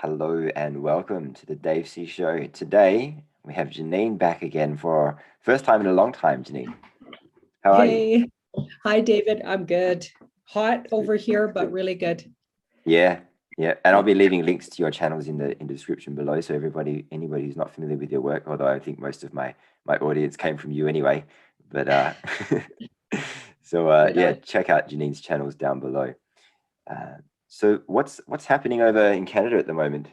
Hello and welcome to the Dave C Show. Today we have Janine back again for first time in a long time. Janine, how are you? Hey, hi David. I'm good. Hot over here, but really good. Yeah, yeah. And I'll be leaving links to your channels in the description below, so anybody who's not familiar with your work, although I think most of my audience came from you anyway. But Right yeah, on. check out Janine's channels down below. Uh, so what's happening over in Canada at the moment?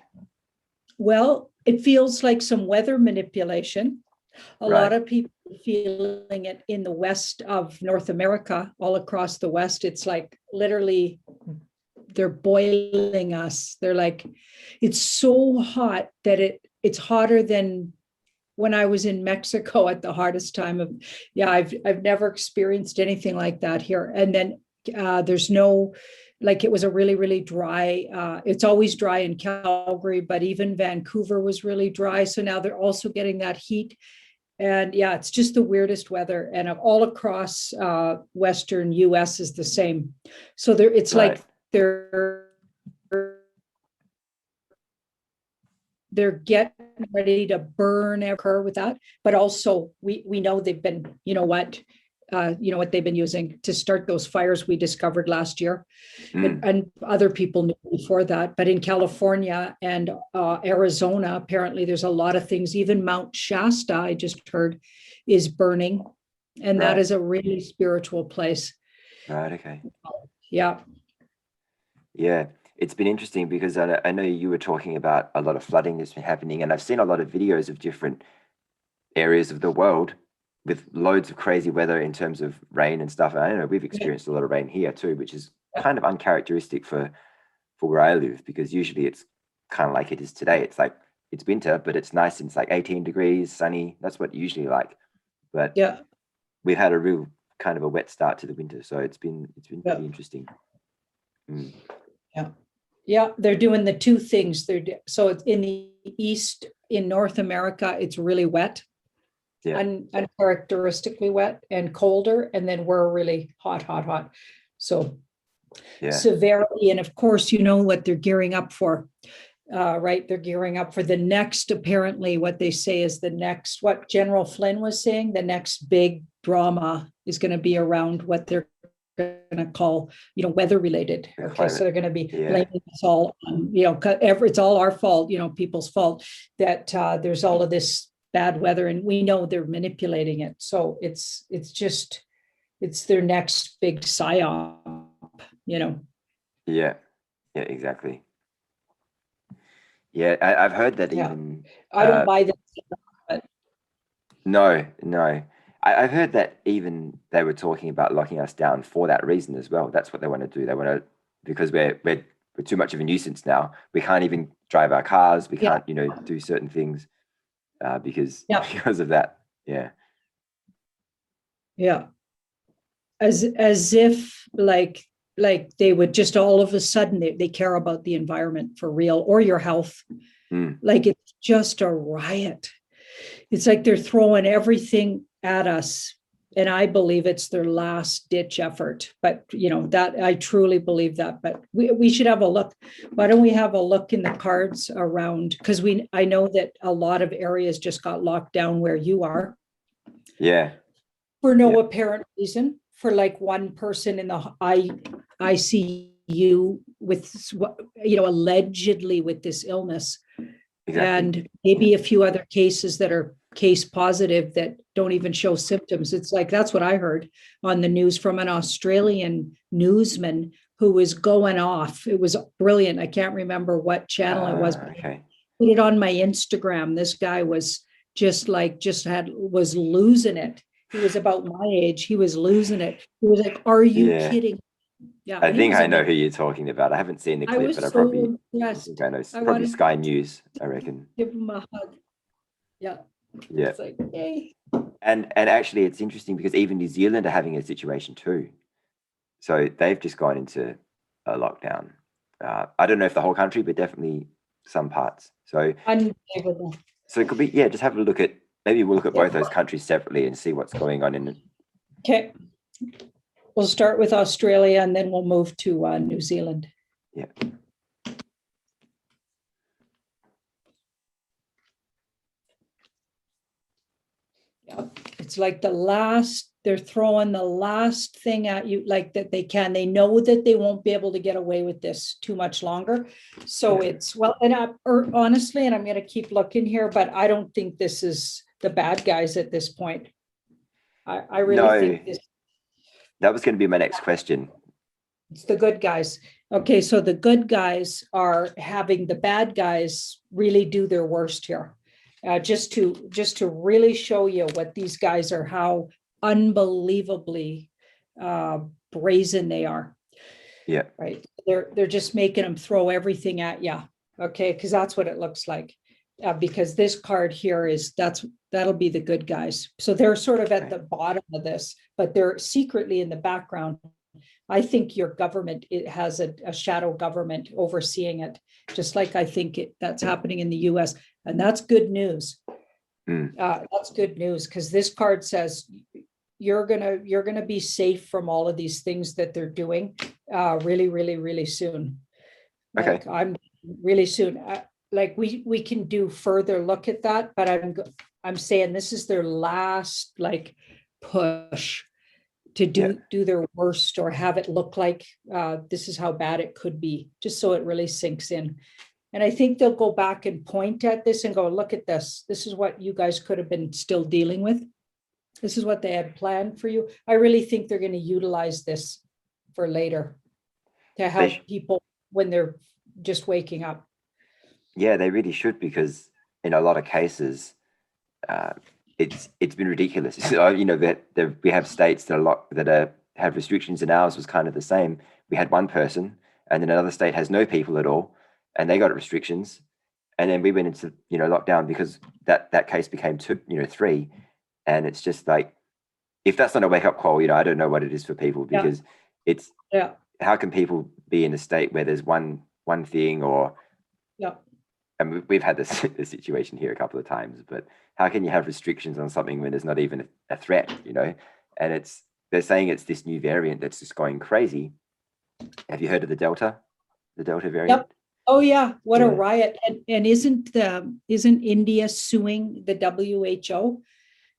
Well, it feels like some weather manipulation. A lot Right, of people are feeling it in the west of North America, all across the west. It's like literally they're boiling us. They're like, it's so hot that it's hotter than when I was in Mexico at the hardest time of, yeah, I've never experienced anything like that here. And then there's no, like it was a really, really dry, it's always dry in Calgary, but even Vancouver was really dry. So now they're also getting that heat. And yeah, it's just the weirdest weather. And all across Western US is the same. So it's right. like they're getting ready to burn occur with that, but also we know they've been, you know what they've been using to start those fires we discovered last year, Mm, and other people knew before that. But in California and Arizona, apparently there's a lot of things. Even Mount Shasta, I just heard, is burning, and that right, is a really spiritual place. right. Okay. Yeah, Yeah, it's been interesting because I know you were talking about a lot of flooding that's been happening, and I've seen a lot of videos of different areas of the world with loads of crazy weather in terms of rain and stuff. And I don't know we've yeah, experienced a lot of rain here too, which is kind of uncharacteristic for where I live because usually it's kind of like it is today. It's like it's winter, but it's nice and it's like 18 degrees, sunny. That's what usually like. But yeah, we've had a real kind of a wet start to the winter, so it's been yeah, pretty interesting. Mm, yeah. Yeah, they're doing the two things. So it's in the east, in North America, it's really wet, yeah, uncharacteristically wet and colder, and then we're really hot, hot, hot. So yeah. severity, and of course, you know what they're gearing up for, right? They're gearing up for the next. Apparently, what they say is the next. What General Flynn was saying, the next big drama is going to be around what they're going to call, weather related. The Okay, so climate. they're going to be Yeah. blaming us all on, it's all our fault, people's fault that there's all of this bad weather, and we know they're manipulating it. So it's their next big psyop, you know. Yeah, yeah, exactly. Yeah, I've heard that Yeah, even I don't buy this, but no, no. I've heard that even they were talking about locking us down for that reason as well. That's what they want to do. They want to because we're too much of a nuisance now. We can't even drive our cars. We yeah, can't, do certain things because yeah, because of that. Yeah, yeah, as if like they would just all of a sudden they care about the environment for real, or your health. mm, Like it's just a riot. It's like they're throwing everything at us. And I believe it's their last ditch effort. But, that I truly believe that. But we should have a look. Why don't we have a look in the cards around? Because I know that a lot of areas just got locked down where you are yeah, for yeah, no apparent reason. For like one person in the ICU with, allegedly with this illness, exactly. and Yeah, maybe a few other cases that are case positive that don't even show symptoms. It's like that's what I heard on the news from an Australian newsman who was going off. It was brilliant. I can't remember what channel it was, but I okay. put it on my Instagram. This guy was was losing it. He was about my age. He was losing it. He was like, "Are you Yeah, kidding?" Yeah, I and he think was a I know big. who you're talking about. I haven't seen the I clip, but was so I think impressed. I know. I Probably wanted Sky News, I reckon. to give him a hug. Yeah, Yeah. it's like, yay. And actually, it's interesting because even New Zealand are having a situation too. So they've just gone into a lockdown. I don't know if the whole country, but definitely some parts. Unbelievable. So it could be, yeah, just have a look at, maybe we'll look at Yeah. both those countries separately and see what's going on in. Okay. We'll start with Australia and then we'll move to New Zealand. Yeah. It's like they're throwing the last thing at you, like that they can. They know that they won't be able to get away with this too much longer. So it's, well, and honestly, and I'm going to keep looking here, but I don't think this is the bad guys at this point. I really think that was going to be my next question. It's the good guys. Okay, so the good guys are having the bad guys really do their worst here. Just to really show you what these guys are, how unbelievably brazen they are. Yeah. Right. They're just making them throw everything at you. Okay, because that's what it looks like. Because this card here that'll be the good guys. So they're sort of at the bottom of this, but they're secretly in the background. I think your government, it has a shadow government overseeing it, just like I think that's happening in the US. And that's good news. That's good news, because this card says you're gonna be safe from all of these things that they're doing really, really, really soon. Okay. Like, I'm really soon. Like we can do further look at that, but I'm saying this is their last like push to do their worst, or have it look like this is how bad it could be, just so it really sinks in. And I think they'll go back and point at this and go, look at this. This is what you guys could have been still dealing with. This is what they had planned for you. I really think they're going to utilize this for later to help people when they're just waking up. Yeah, they really should, because in a lot of cases, it's been ridiculous. So, you know, that we have states that have restrictions, and ours was kind of the same. We had one person, and then another state has no people at all, and they got restrictions, and then we went into lockdown because that case became 3, and it's just like, if that's not a wake up call, I don't know what it is for people, because it's how can people be in a state where there's one thing, or and we've had this situation here a couple of times, but how can you have restrictions on something when there's not even a threat, and they're saying it's this new variant that's just going crazy. Have you heard of the Delta variant? Yep. Oh yeah, what a riot. And isn't India suing the WHO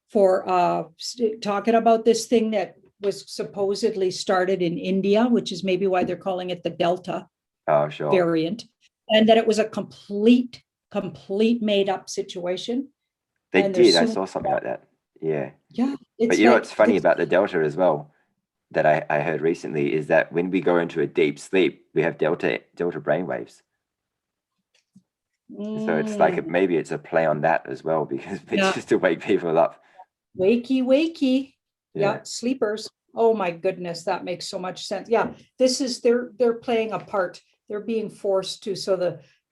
for talking about this thing that was supposedly started in India, which is maybe why they're calling it the Delta variant, and that it was a complete made up situation. They did. I saw something like that. Yeah. Yeah. But what's funny about the Delta as well, that I heard recently, is that when we go into a deep sleep, we have Delta brainwaves. So it's like maybe it's a play on that as well, because it's just to wake people up. Wakey. Yeah, sleepers. Oh my goodness, that makes so much sense. Yeah, this is they're playing a part. They're being forced to. So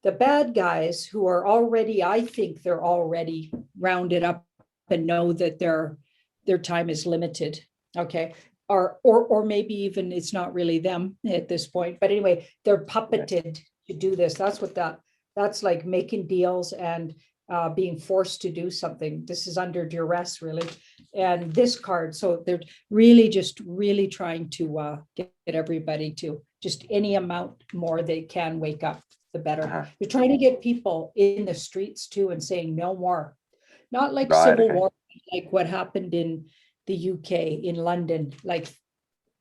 the bad guys who are already, I think they're already rounded up and know that their time is limited. Okay. Or maybe even it's not really them at this point. But anyway, they're puppeted to do this. That's like making deals and being forced to do something. This is under duress, really. And this card, so they're really trying to get everybody to just any amount more they can wake up, the better. They're trying to get people in the streets too and saying no more. Not like civil war, like what happened in the UK, in London, like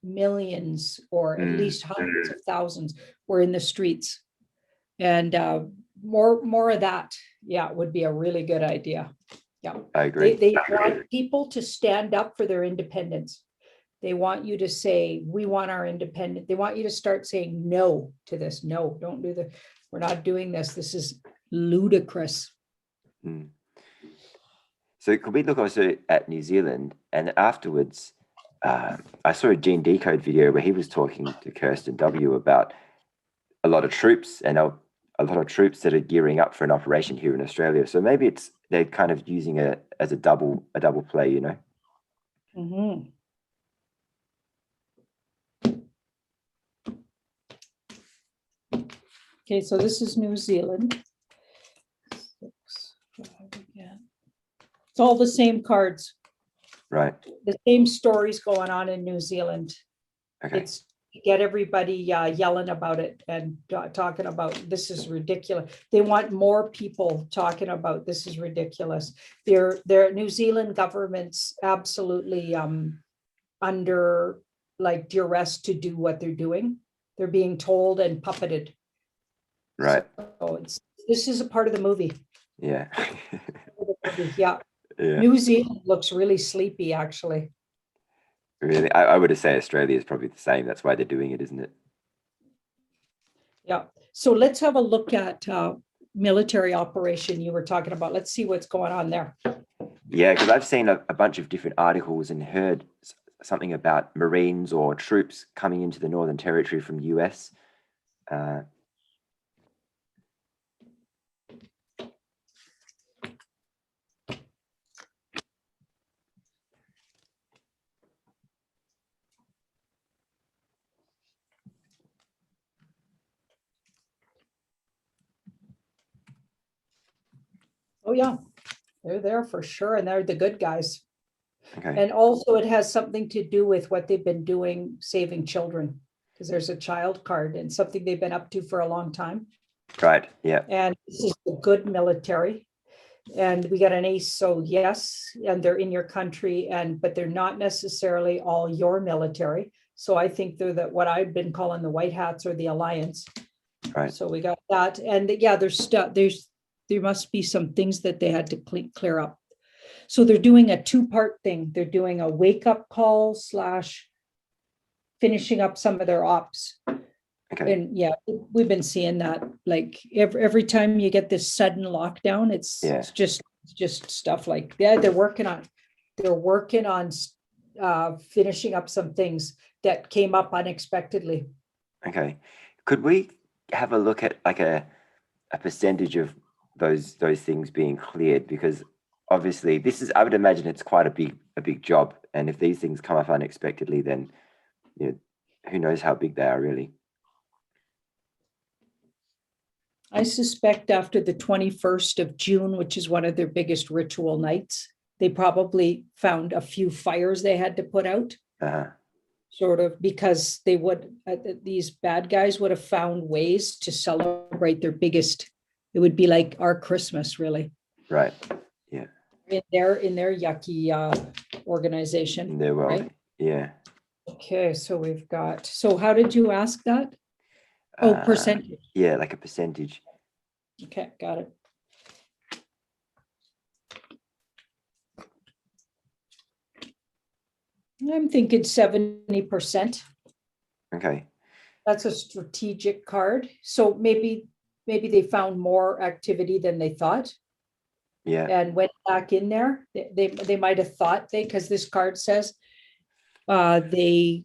millions or at least hundreds of thousands were in the streets. And more of that, would be a really good idea. Yeah, I agree. They want people to stand up for their independence. They want you to say, we want our independence. They want you to start saying no to this. No, don't do that. We're not doing this. This is ludicrous. So could we look also at New Zealand? And afterwards, I saw a Gene Decode video where he was talking to Kirsten W about a lot of troops and a lot of troops that are gearing up for an operation here in Australia. So maybe they're kind of using it as a double play, Okay, so this is New Zealand. 6, 5 again. It's all the same cards. Right. The same stories going on in New Zealand. Okay. It's get everybody yelling about it and talking about this is ridiculous. They want more people talking about this is ridiculous. Their New Zealand government's absolutely under like duress to do what they're doing. They're being told and puppeted. Right. So this is a part of the movie. Yeah. Yeah. Yeah. New Zealand looks really sleepy, actually. Really, I would say Australia is probably the same. That's why they're doing it, isn't it? Yeah. So let's have a look at military operation you were talking about. Let's see what's going on there. Yeah, because I've seen a bunch of different articles and heard something about Marines or troops coming into the Northern Territory from the US. Oh, yeah. They're there for sure. And they're the good guys. Okay. And also it has something to do with what they've been doing, saving children, because there's a child card and something they've been up to for a long time. Right. Yeah. And this is the good military. And we got an ace. So yes, and they're in your country, but they're not necessarily all your military. So I think they're what I've been calling the white hats or the alliance. Right. So we got that. And yeah, there must be some things that they had to clear up. So they're doing a two-part thing. They're doing a wake-up call / finishing up some of their ops. Okay. And yeah, we've been seeing that like every time you get this sudden lockdown, it's just stuff like they're working on finishing up some things that came up unexpectedly. Okay. Could we have a look at like a percentage of those things being cleared? Because obviously I would imagine it's quite a big job. And if these things come up unexpectedly, then who knows how big they are really. I suspect after the 21st of June, which is one of their biggest ritual nights, they probably found a few fires they had to put out. Sort of because they would, these bad guys would have found ways to celebrate their biggest. It would be like our Christmas, really. Right. Yeah. In their yucky organization. In their world. Right? Yeah. Okay, so we've got. So how did you ask that? Oh, percentage. Yeah, like a percentage. Okay, got it. I'm thinking 70%. Okay. That's a strategic card. So maybe they found more activity than they thought. Yeah. And went back in there. They might have thought because this card says they,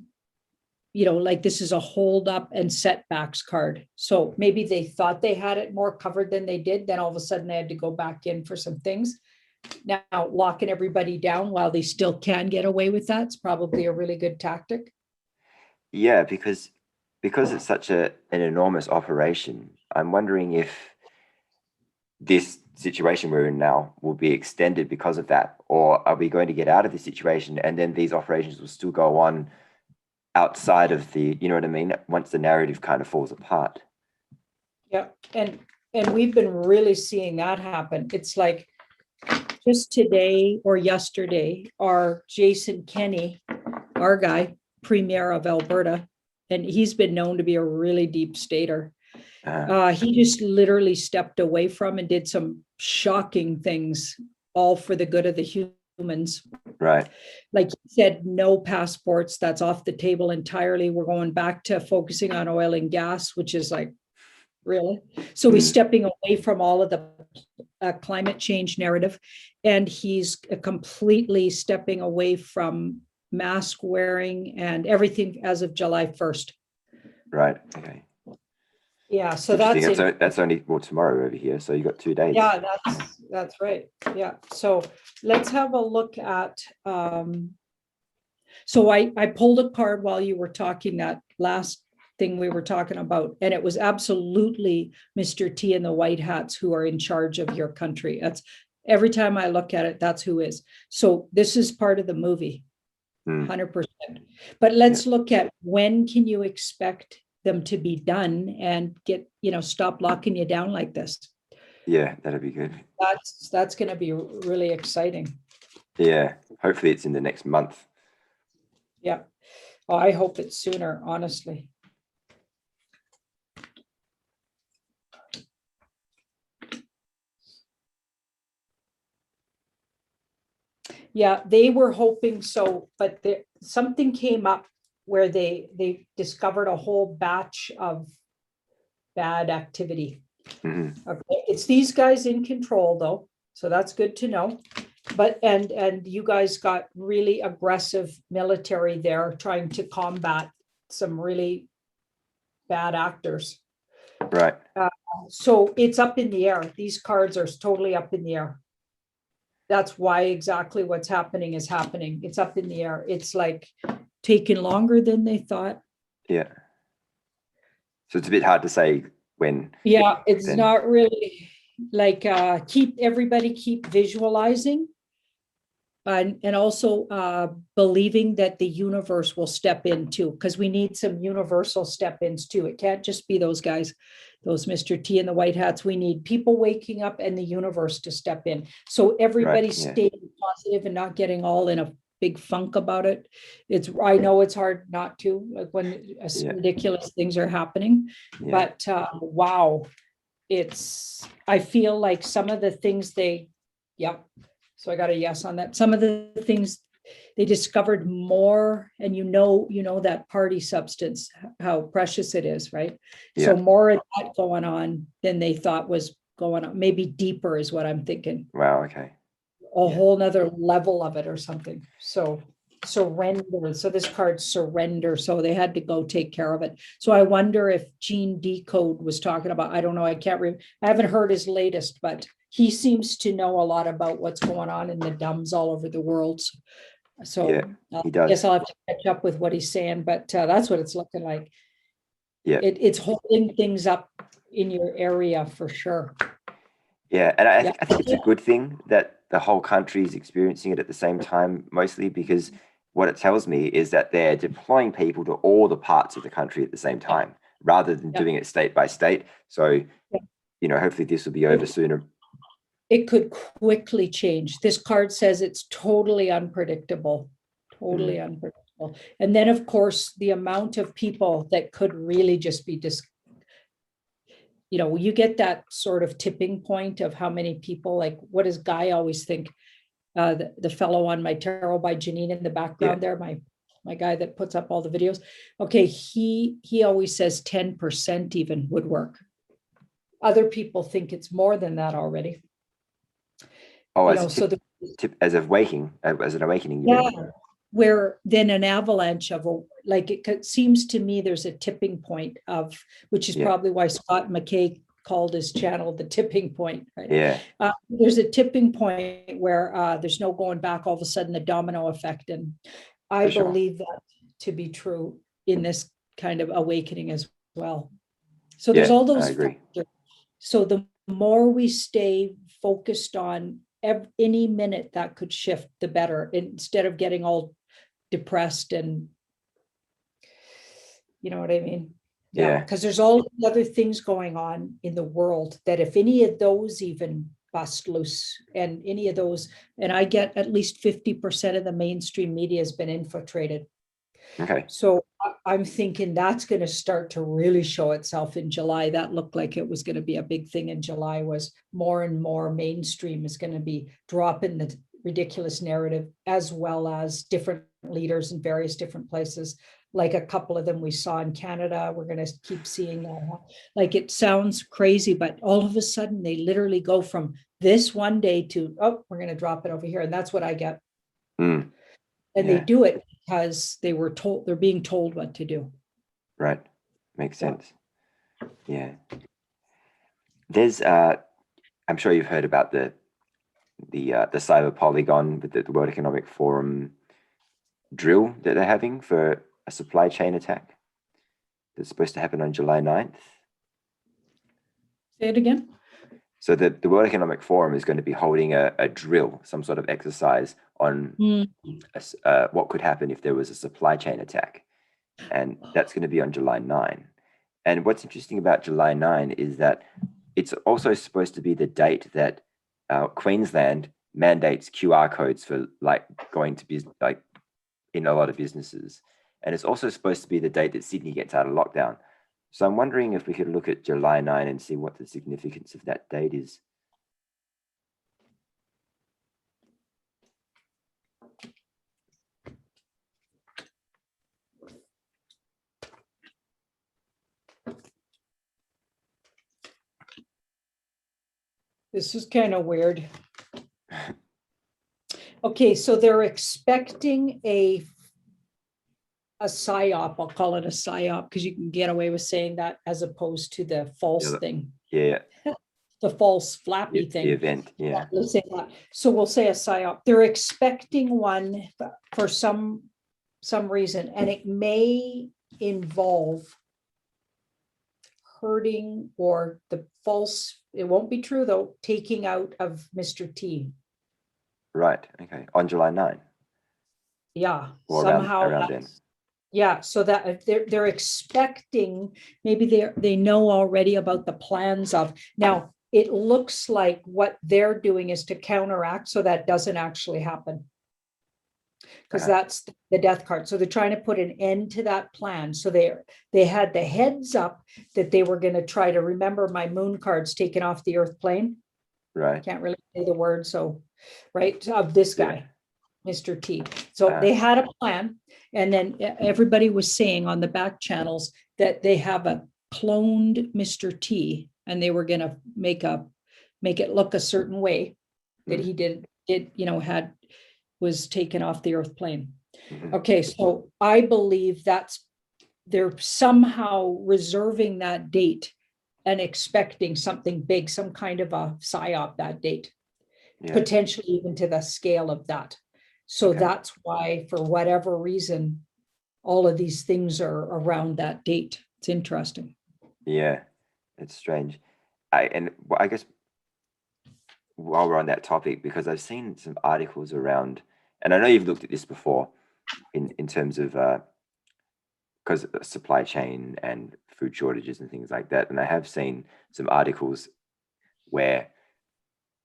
like this is a hold up and setbacks card. So maybe they thought they had it more covered than they did. Then all of a sudden they had to go back in for some things. Now locking everybody down while they still can get away with that is probably a really good tactic. Yeah, because it's such an enormous operation, I'm wondering if this situation we're in now will be extended because of that, or are we going to get out of this situation and then these operations will still go on outside of the, you know what I mean, once the narrative kind of falls apart. Yeah, and we've been really seeing that happen. It's like just today or yesterday, our Jason Kenney, our guy, Premier of Alberta, and he's been known to be a really deep stater. He just literally stepped away from and did some shocking things, all for the good of the humans. Right. Like he said, no passports, that's off the table entirely. We're going back to focusing on oil and gas, which is like, really? So he's stepping away from all of the climate change narrative, and he's completely stepping away from mask wearing and everything as of July 1st. Right. Okay. Yeah. So that's only tomorrow over here. So you got 2 days. Yeah, that's right. Yeah. So let's have a look at. So I pulled a card while you were talking, that last thing we were talking about, and it was absolutely Mr. T and the white hats who are in charge of your country. That's every time I look at it, that's who is. So this is part of the movie. Mm. 100%. But let's look at when can you expect them to be done and get, stop locking you down like this. Yeah, that'd be good. That's going to be really exciting. Yeah, hopefully it's in the next month. Yeah. Oh, I hope it's sooner, honestly. Yeah, they were hoping so, but something came up where they discovered a whole batch of bad activity. Mm-hmm. Okay, it's these guys in control though, so that's good to know. But and you guys got really aggressive military there trying to combat some really bad actors. Right. So it's up in the air. These cards are totally up in the air. That's why exactly what's happening is happening. It's up in the air. It's like taking longer than they thought. Yeah. So it's a bit hard to say when. Yeah, it's then. not really like keep visualizing and also believing that the universe will step in too, because we need some universal step ins too. It can't just be those guys, those Mr. T and the white hats. We need people waking up and the universe to step in. So everybody staying positive and not getting all in a big funk about it. I know it's hard not to, like when ridiculous things are happening, but wow, I feel like some of the things so I got a yes on that. Some of the things they discovered more, and that party substance, how precious it is, right? Yeah. So more of that going on than they thought was going on. Maybe deeper is what I'm thinking. Wow, okay. A whole nother level of it or something. So surrender. So this card surrender. So they had to go take care of it. So I wonder if Gene Decode was talking about, I don't know, I haven't heard his latest, but he seems to know a lot about what's going on in the dumbs all over the world. So he does. I guess I'll have to catch up with what he's saying, but that's what it's looking like. Yeah. It's holding things up in your area for sure. Yeah, and I think it's a good thing that the whole country is experiencing it at the same time, mostly because what it tells me is that they're deploying people to all the parts of the country at the same time, rather than doing it state by state. So, hopefully this will be over sooner. It could quickly change. This card says it's totally unpredictable, unpredictable. And then, of course, the amount of people that could really just be you get that sort of tipping point of how many people, like, what does Guy always think? The fellow on my tarot by Janine in the background there, my guy that puts up all the videos. Okay, he always says 10% even would work. Other people think it's more than that already. Oh, as an awakening. Where then an avalanche of it seems to me there's a tipping point of, which is probably why Scott McKay called his channel the tipping point, right? Yeah. There's a tipping point where there's no going back, all of a sudden the domino effect. And I believe that to be true in this kind of awakening as well. So there's all those factors. So the more we stay focused on any minute that could shift, the better, instead of getting all depressed and you know what I mean? Yeah, because there's all the other things going on in the world that if any of those even bust loose and any of those, and I get at least 50% of the mainstream media has been infiltrated. Okay. So I'm thinking that's going to start to really show itself in July. That looked like it was going to be a big thing in July, was more and more mainstream is going to be dropping the ridiculous narrative, as well as different leaders in various different places. Like a couple of them we saw in Canada. We're going to keep seeing that. Like, it sounds crazy, but all of a sudden they literally go from this one day to, oh, we're going to drop it over here. And that's what I get. And they do it because they're being told what to do. Right. Makes sense. Yeah. There's I'm sure you've heard about the cyber polygon with the World Economic Forum drill that they're having for a supply chain attack that's supposed to happen on July 9th. Say it again. So the World Economic Forum is going to be holding a drill, some sort of exercise on Mm. what could happen if there was a supply chain attack. And that's going to be on July 9. And what's interesting about July 9 is that it's also supposed to be the date that Queensland mandates QR codes for like going to business, like in a lot of businesses. And it's also supposed to be the date that Sydney gets out of lockdown. So I'm wondering if we could look at July 9 and see what the significance of that date is. This is kind of weird. Okay, so they're expecting a psyop. I'll call it a psyop because you can get away with saying that as opposed to the false thing. Yeah. The false flappy thing. The event, yeah. Let's say that. So we'll say a psyop. They're expecting one for some reason, and it may involve hurting or the false, it won't be true though, taking out of Mr. T. Right. Okay. On July 9. Yeah. Or somehow around then. Yeah, so that they're expecting, maybe they know already about the plans of. Now, it looks like what they're doing is to counteract so that doesn't actually happen. Because that's the death card. So they're trying to put an end to that plan. So they had the heads up that they were going to try to remember my moon cards taken off the earth plane. Right. Can't really say the word, so right, of this guy. Mr. T. So they had a plan, and then everybody was saying on the back channels that they have a cloned Mr. T, and they were going to make it look a certain way that he did was taken off the earth plane. Okay, so I believe they're somehow reserving that date and expecting something big, some kind of a psyop that date, potentially even to the scale of that. So that's why, for whatever reason, all of these things are around that date. It's interesting. Yeah, it's strange. I guess while we're on that topic, because I've seen some articles around, and I know you've looked at this before in terms of because of the supply chain and food shortages and things like that. And I have seen some articles where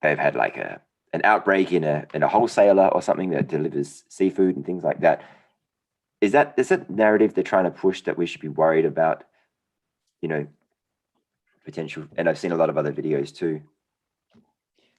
they've had like an outbreak in a wholesaler or something that delivers seafood and things like that. Is that narrative they're trying to push, that we should be worried about, potential? And I've seen a lot of other videos too.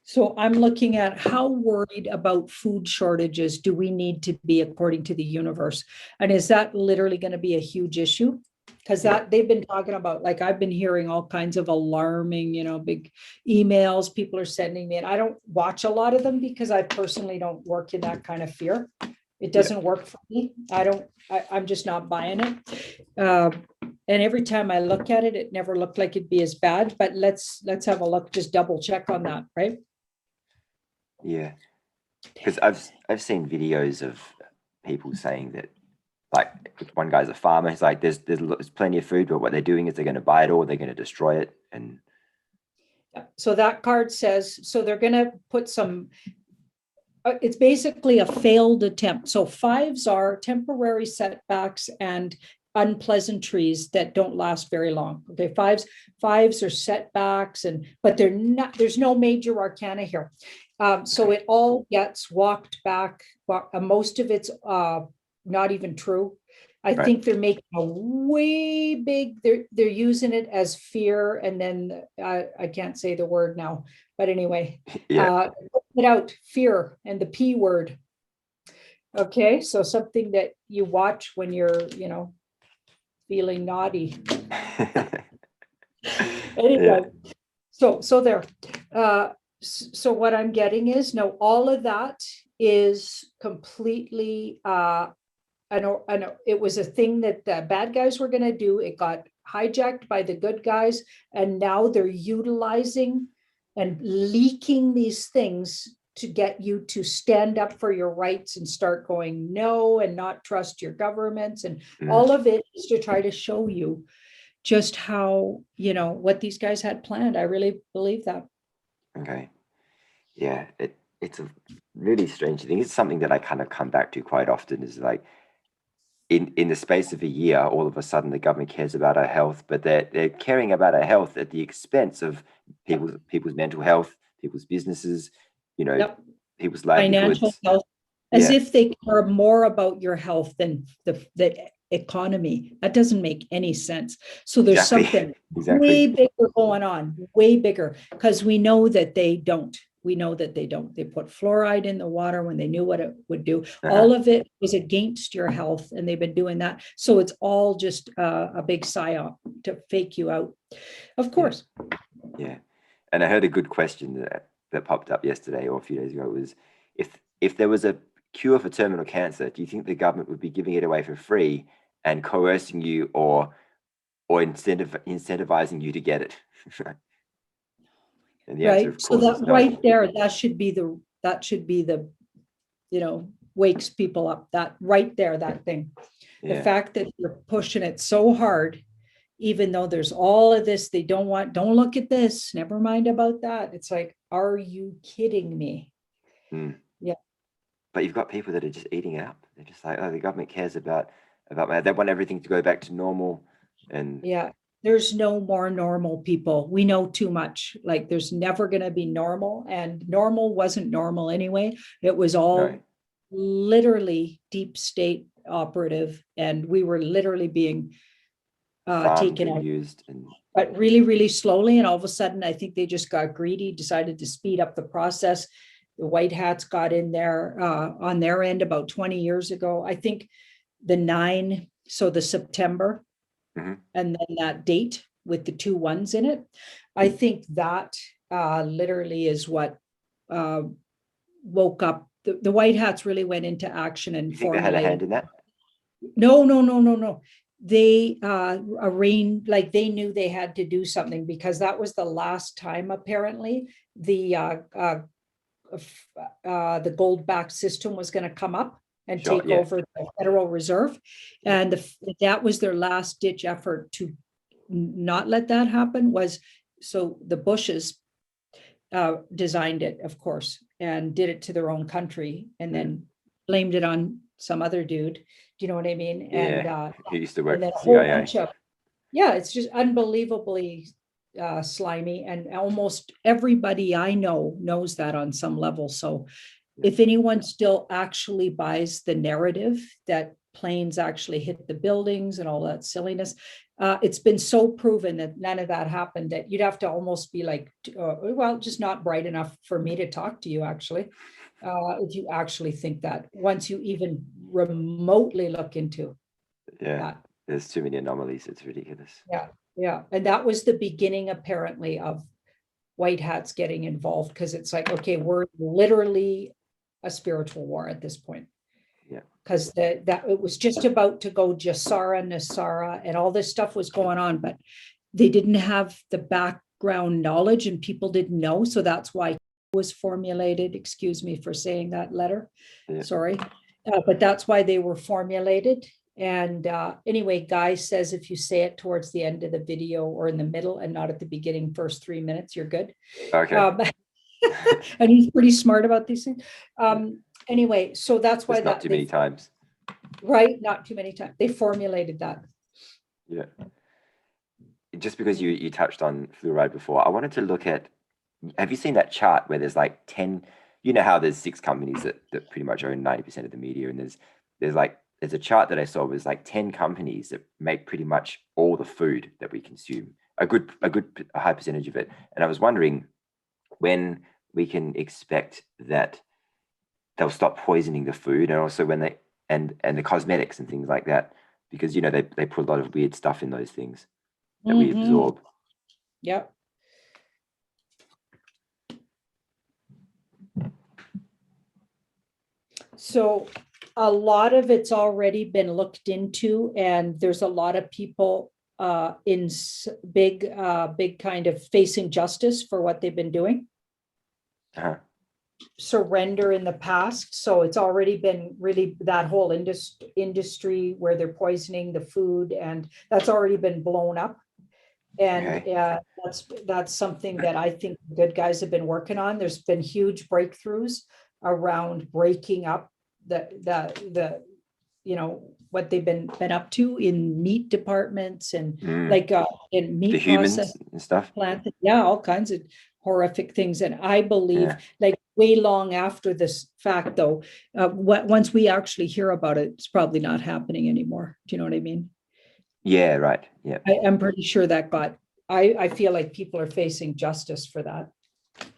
So I'm looking at how worried about food shortages do we need to be according to the universe? And is that literally going to be a huge issue? Because they've been talking about, like, I've been hearing all kinds of alarming, big emails people are sending me. And I don't watch a lot of them because I personally don't work in that kind of fear. It doesn't work for me. I'm just not buying it. And every time I look at it, it never looked like it'd be as bad, but let's have a look, just double check on that, right? Yeah. Because I've seen videos of people saying that, like, one guy's a farmer. He's like, there's plenty of food, but what they're doing is they're going to buy it all, they're going to destroy it. And so that card says, so they're going to put some, it's basically a failed attempt. So 5s are temporary setbacks and unpleasantries that don't last very long. Okay, fives are setbacks, but they're not, there's no major arcana here. So it all gets walked back. Most of it's not even true. I think they're making a way big, they're using it as fear, and then I can't say the word now, but anyway, put out fear and the P word. Okay, so something that you watch when you're, feeling naughty. Anyway, so there. So what I'm getting is, no, all of that is completely, I know it was a thing that the bad guys were going to do. It got hijacked by the good guys, and now they're utilizing and leaking these things to get you to stand up for your rights and start going no and not trust your governments. And all of it is to try to show you just how, what these guys had planned. I really believe that. Okay. Yeah. it's a really strange thing. It's something that I kind of come back to quite often, is like in the space of a year, all of a sudden the government cares about our health, but they're caring about our health at the expense of Yep. people's mental health, people's businesses, you know, Yep. people's Financial livelihoods. health, as Yeah, if they care more about your health than the economy. That doesn't make any sense. So there's exactly. something Exactly. way bigger going on, way bigger, because we know that they don't. We know that they don't. They put fluoride in the water when they knew what it would do. Uh-huh. All of it was against your health, and they've been doing that. So it's all just a big psyop to fake you out. Of Yeah, course. yeah. And I heard a good question that popped up yesterday or a few days ago, was if there was a cure for terminal cancer, do you think the government would be giving it away for free and coercing you, or incentivizing you to get it? And the answer, Right. of So course, that is no. right there, that should be the wakes people up. That right there, that thing. The Yeah, fact that you're pushing it so hard, even though there's all of this, they don't look at this, never mind about that. It's like, are you kidding me? mm. Yeah. But you've got people that are just eating it up. They're just like, oh, the government cares about my. They want everything to go back to normal, and Yeah. There's no more normal people. We know too much. Like there's never going to be normal, and normal wasn't normal anyway. It was no, all literally deep state operative, and we were literally being farmed taken and out, used, and but really, really slowly. And all of a sudden, I think they just got greedy, decided to speed up the process. The white hats got in there on their end about 20 years ago. I think so the September, mhm. and then that date with the two ones in it. I think that literally is what uh, woke up. The white hats really went into action and You think they had a hand formulated. in that? No, no, no, no, no. They arranged, like they knew they had to do something, because that was the last time apparently the gold backed system was going to come up and Sure, take yeah, over the Federal Reserve. yeah, And that was their last ditch effort to not let that happen. Was so the Bushes designed it, of course, and did it to their own country, and yeah, then blamed it on some other dude. Do you know what I mean? And yeah. Who used to and work then for the a whole CIA? bunch of, yeah, it's just unbelievably slimy, and almost everybody I know knows that on some level. So Yeah, if anyone still actually buys the narrative that planes actually hit the buildings and all that silliness, it's been so proven that none of that happened, that you'd have to almost be like, well, just not bright enough for me to talk to you, actually, if you actually think that, once you even remotely look into yeah. that. There's too many anomalies. It's ridiculous. Yeah, yeah. And that was the beginning, apparently, of white hats getting involved, because it's like, okay, we're literally a spiritual war at this point, Yeah, because that it was just about to go Jasara, Nasara, and all this stuff was going on, but they didn't have the background knowledge, and people didn't know. So that's why it was formulated. Excuse me for saying that letter. yeah. Sorry. But that's why they were formulated. And anyway, Guy says if you say it towards the end of the video or in the middle and not at the beginning, first 3 minutes, you're good. Okay. And he's pretty smart about these things. Yeah. Anyway, so that's why Just not that too many times. right, not too many times. They formulated that. Yeah. Just because you touched on fluoride before, I wanted to look at, have you seen that chart where there's like 10, you know how there's 6 companies that pretty much own 90% of the media, and there's a chart that I saw was like 10 companies that make pretty much all the food that we consume, a high percentage of it. And I was wondering when we can expect that they'll stop poisoning the food, and also when they and the cosmetics and things like that, because they put a lot of weird stuff in those things that we absorb. Yep. So a lot of it's already been looked into, and there's a lot of people in big kind of facing justice for what they've been doing. Uh-huh. Surrender in the past. So it's already been really that whole industry where they're poisoning the food, and that's already been blown up. And Okay. that's something that I think the good guys have been working on. There's been huge breakthroughs around breaking up the what they've been up to in meat departments and Mm. like in The meat process humans and stuff. plant, yeah, all kinds of horrific things. And I believe, Yeah. like way long after this fact, though, once we actually hear about it, it's probably not happening anymore. Do you know what I mean? Yeah. Right. Yeah. I'm pretty sure that got. I feel like people are facing justice for that,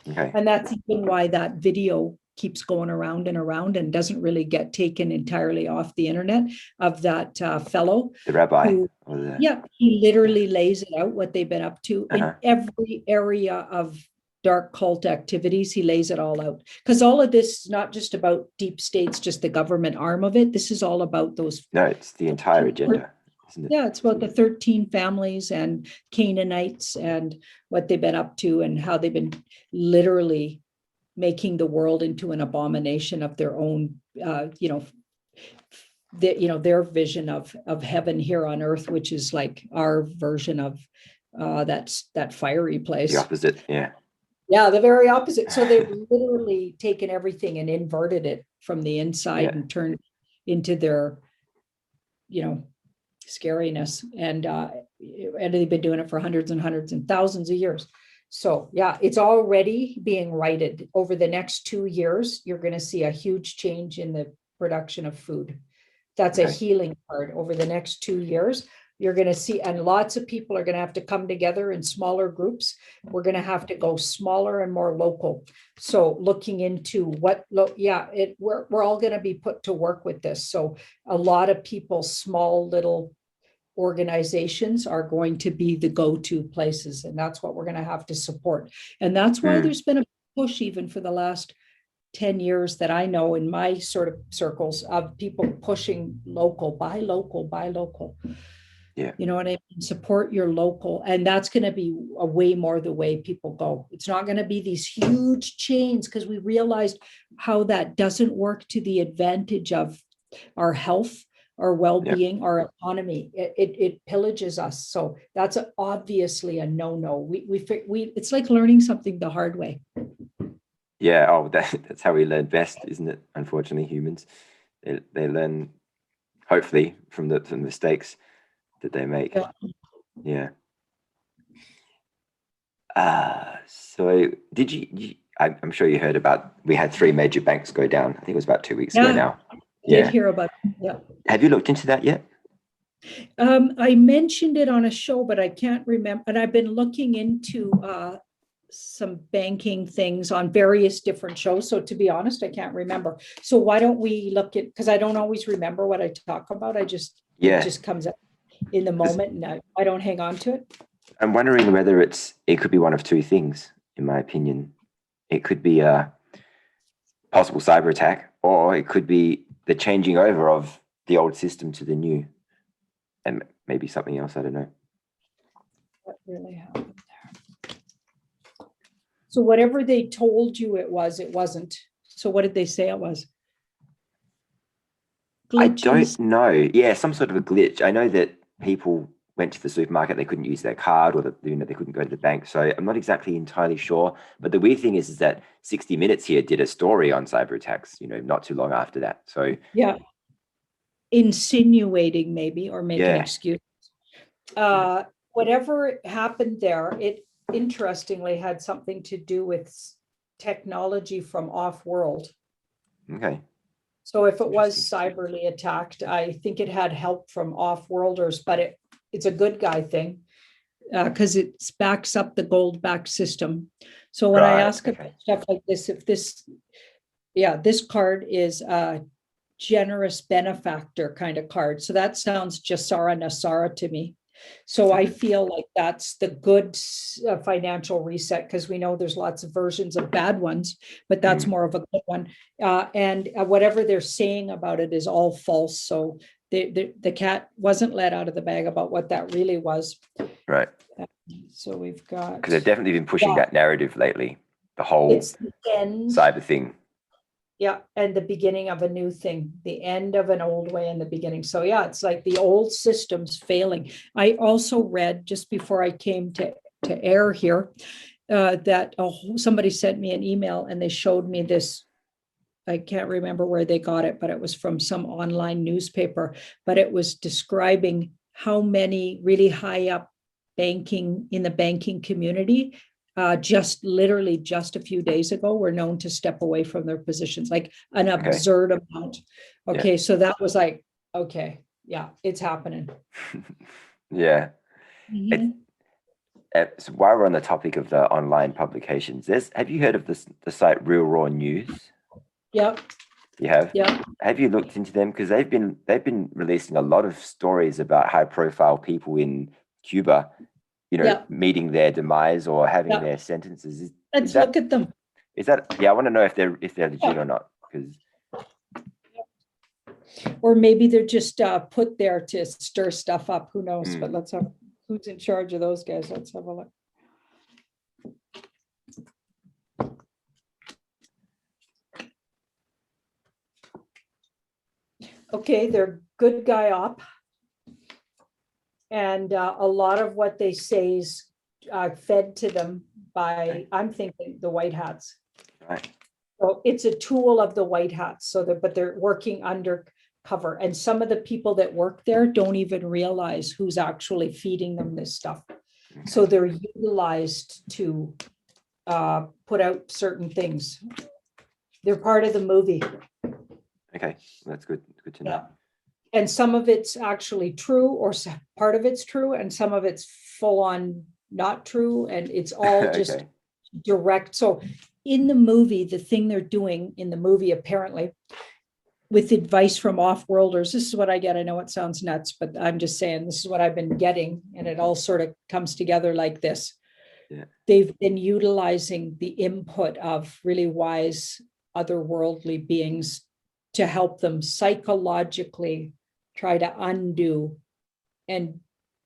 Okay. and that's even why that video keeps going around and doesn't really get taken entirely off the internet of that fellow The rabbi who, or the. yeah, he Yeah. literally lays it out what they've been up to in Uh-huh. every area of dark cult activities. He lays it all out because all of this is not just about deep states, just the government arm of it. This is all about those. No, it's the entire agenda, isn't it? Yeah, it's about the 13 families and Canaanites and what they've been up to and how they've been literally making the world into an abomination of their own, their vision of heaven here on earth, which is like our version of that fiery The place. opposite. Yeah. Yeah, the very opposite. So they've literally taken everything and inverted it from the inside Yeah. and turned into their, scariness. And they've been doing it for hundreds and hundreds and thousands of years. So yeah, it's already being righted. Over the next 2 years, you're going to see a huge change in the production of food. That's a Okay. healing part. Over the next 2 years, you're going to see, and lots of people are going to have to come together in smaller groups. We're going to have to go smaller and more local. So looking into we're all going to be put to work with this. So a lot of people, small little organizations are going to be the go-to places, and that's what we're going to have to support. And that's why Mm. there's been a push even for the last 10 years that I know in my sort of circles of people pushing local, buy local, buy local. Yeah. You know what I mean? Support your local. And that's going to be a way more the way people go. It's not going to be these huge chains, because we realized how that doesn't work to the advantage of our health, our well-being, our economy. It pillages us. So that's obviously a no-no. We it's like learning something the hard way. Yeah. Oh, that's how we learn best, isn't it? Unfortunately, humans, they learn hopefully from the mistakes that they make. Yeah. So did I'm sure you heard about, we had 3 major banks go down. I think it was about 2 weeks ago now. Did hear about it. Yeah. Have you looked into that yet? I mentioned it on a show, but I can't remember. And I've been looking into some banking things on various different shows. So to be honest, I can't remember. So why don't we look at, because I don't always remember what I talk about. It just comes up in the moment, and I don't hang on to it. I'm wondering whether it could be one of 2 things, in my opinion. It could be a possible cyber attack, or it could be the changing over of the old system to the new, and maybe something else. I don't know. What really happened there? So whatever they told you it wasn't. So what did they say it was? Glitches? I don't know. Yeah, some sort of a glitch. I know that people went to the supermarket, they couldn't use their card, or they couldn't go to the bank. So I'm not exactly entirely sure. But the weird thing is that 60 Minutes here did a story on cyber attacks, not too long after that. So yeah, insinuating maybe, or making excuses. Whatever happened there, it interestingly had something to do with technology from off-world. Okay. So if it was cyberly attacked, I think it had help from off-worlders, but it's a good guy thing, because it backs up the gold-backed system. So when I ask about stuff like this, if this card is a generous benefactor kind of card. So that sounds Jasara Nasara to me. So I feel like that's the good financial reset, because we know there's lots of versions of bad ones, but that's more of a good one. And whatever they're saying about it is all false. So the cat wasn't let out of the bag about what that really was. Right. So we've got, because they've definitely been pushing that narrative lately, the whole cyber thing. Yeah, and the beginning of a new thing, the end of an old way and the beginning. So yeah, it's like the old system's failing. I also read just before I came to air here that somebody sent me an email and they showed me this. I can't remember where they got it, but it was from some online newspaper. But it was describing how many really high up banking in the banking community just literally just a few days ago were known to step away from their positions, like an Okay. absurd amount. Okay, Yeah. so that was like, okay, yeah, it's happening. Yeah. It, Mhm. so while we're on the topic of the online publications, have you heard of the site Real Raw News? Yep, You have? yep, Have you looked into them? Because they've been releasing a lot of stories about high profile people in Cuba, yep, meeting their demise or having yep. their sentences. Is Let's look that at them. yeah, I want to know if they're legit or Yeah. not. Because Or maybe they're just put there to stir stuff up. Who knows? But mm, let's have who's in charge of those guys. Let's have a look. Okay, they're good guy op. And a lot of what they say is fed to them by, okay, I'm thinking, the white hats. right. So it's a tool of the white hats. But they're working undercover. And some of the people that work there don't even realize who's actually feeding them this stuff. So Okay. they're utilized to put out certain things. They're part of the movie. Okay. That's good. Good to know. Yeah. And some of it's actually true, or part of it's true, and some of it's full on not true. And it's all just Okay. direct. So in the movie, the thing they're doing in the movie, apparently, with advice from off-worlders, this is what I get. I know it sounds nuts, but I'm just saying this is what I've been getting. And it all sort of comes together like this. Yeah. They've been utilizing the input of really wise otherworldly beings to help them psychologically try to undo and